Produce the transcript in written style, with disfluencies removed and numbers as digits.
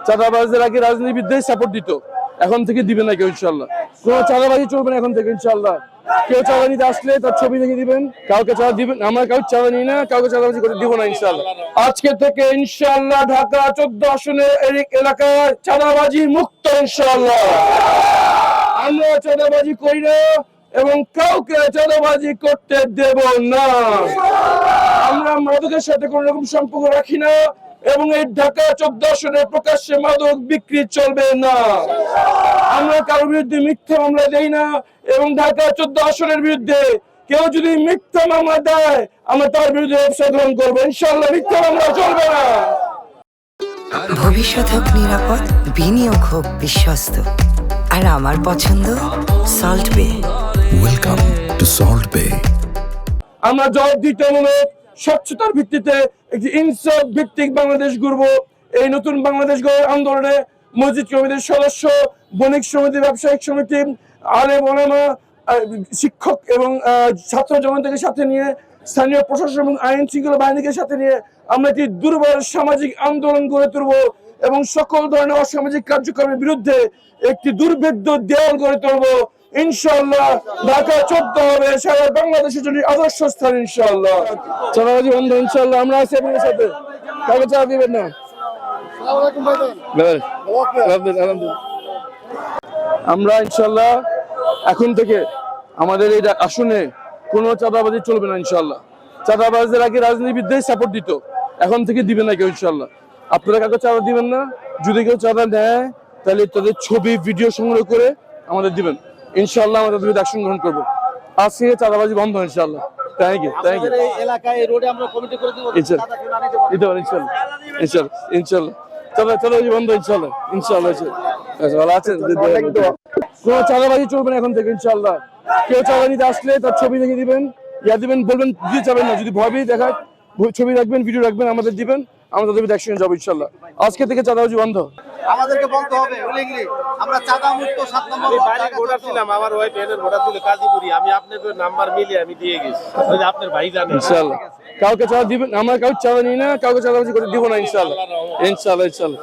চাঁদাবাজদের আগে রাজনীতিবিদদের সাপোর্ট দিত, এখন থেকে দিবে না কেউ ইনশাল্লাহ। কোনো চাঁদাবাজি চলবে না এখন থেকে ইনশাল্লাহ। কেউ চাঁদা নিতে আসলে তার ছবি দেখে দিবেন, কাউকে চাঁদা দিবেন, আমরা কাউকে চাঁদা নিই না, কাউকে চাঁদাবাজি করে দিব না ইনশাল্লাহ। আজকে থেকে ইনশাল্লাহ ঢাকা 14 আসনের এলাকায় চাঁদাবাজি মুক্ত ইনশাল্লাহ। আমরা চাঁদাবাজি করি না এবং কাউকে চাঁদাবাজি করতে দেব না। আমরা মাদকের সাথে কোন রকম সম্পর্ক রাখি না এবং এই ঢাকা 14 আসনে প্রকাশ্যে মাদক বিক্রি চলবে না। আমরা কারোর বিরুদ্ধে মিথ্যা মামলা দেই না এবং ঢাকা 14 আসনের বিরুদ্ধে কেউ যদি মিথ্যা মামলা দেয় আমরা তার বিরুদ্ধে ব্যবস্থা গ্রহণ করবো ইনশাল্লাহ। মিথ্যা মামলা চলবে না। ভবিষ্যৎ হোক নিরাপদ, বিনিয়োগ হোক বিশ্বস্ত, আর আমার পছন্দ সল্ট বে। ওয়েলকাম টু সল্ট বে। আমরা জবাবদিহিতামূলক স্বচ্ছতার ভিত্তিতে একটি ইনসাফ ভিত্তিক বাংলাদেশ গড়ব। এই নতুন বাংলাদেশ গড়ার আন্দোলনে মসজিদ কমিটির সদস্য, বণিক সমিতি, ব্যবসায়িক সমিতি, আলেম ওলামা, শিক্ষক এবং ছাত্র জনতাকে সাথে নিয়ে, স্থানীয় প্রশাসন এবং আইন শৃঙ্খলা বাহিনীকে সাথে নিয়ে আমরা একটি দুর্বল সামাজিক আন্দোলন গড়ে তুলব এবং সকল ধরনের অসামাজিক কার্যক্রমের বিরুদ্ধে একটি দুর্ভেদ্য দেওয়াল গড়ে তুলব ইনশাআল্লাহ। ঢাকা 14 হবে সারা বাংলাদেশের জন্য আদর্শ স্থান ইনশাআল্লাহ। চাঁদাবাজি বন্ধ ইনশাআল্লাহ। আমরা আছি আপনাদের সাথে, কাউকে চাঁদা দিবেন না। আমরা ইনশাআল্লাহ এখন থেকে আমাদের এই আসনে কোনো চাঁদাবাজি চলবে না ইনশাআল্লাহ। চাঁদাবাজদের আগে রাজনীতিবিদদের সাপোর্ট দিত, এখন থেকে দিবে না কেউ ইনশাআল্লাহ। আপনারা কাউকে চাঁদা দিবেন না, যদি কেউ চাঁদা নেয় তাহলে তাদের ছবি ভিডিও সংগ্রহ করে আমাদের দিবেন ইনশাআল্লাহ। আমরা তাদের বিরুদ্ধে অ্যাকশন গ্রহণ করবো। আজকে চাঁদাবাজি বন্ধ ইনশাআল্লাহ। Thank you, thank you. এলাকায় রোডে আমরা কমিটি করে দিব ইনশাআল্লাহ ইনশাআল্লাহ। চাঁদাবাজি বন্ধ ইনশাআল্লাহ ইনশাআল্লাহ। ভালো আছেন? কোনো চাঁদাবাজি চলবে না এখন থেকে ইনশাআল্লাহ। কেউ চাঁদা নিতে আসলে তার ছবি দেখে দিবেন, দিবেন, বলবেন দিতে চাবেন না, যদি ভয় পেয়ে দেখায় ছবি রাখবেন, ভিডিও রাখবেন, আমাদের দিবেন, আমরা তাদের বিরুদ্ধে অ্যাকশন যাবো ইনশাআল্লাহ। আজকে থেকে চাঁদাবাজি বন্ধ। আমাদেরকে বলতে হবে উইলিংলি আমরা চাঁদা মুক্ত 7 নম্বর বাড়ি ভোটার ছিলাম, আমার ওয়াইফ এনের ভোটার ছিল কাজীপুরি। আমি আপনাদের নাম্বার মিলিয়ে আমি দিয়ে গেছি, আপনার ভাই জানেন ইনশাআল্লাহ। কাউকে চাঁদা দিবেন, আমরা কাউকে চাঁদা নিই না, কাউকে চাঁদাবাজি করে দিব না ইনশাআল্লাহ ইনশাআল্লাহ ইনশাআল্লাহ।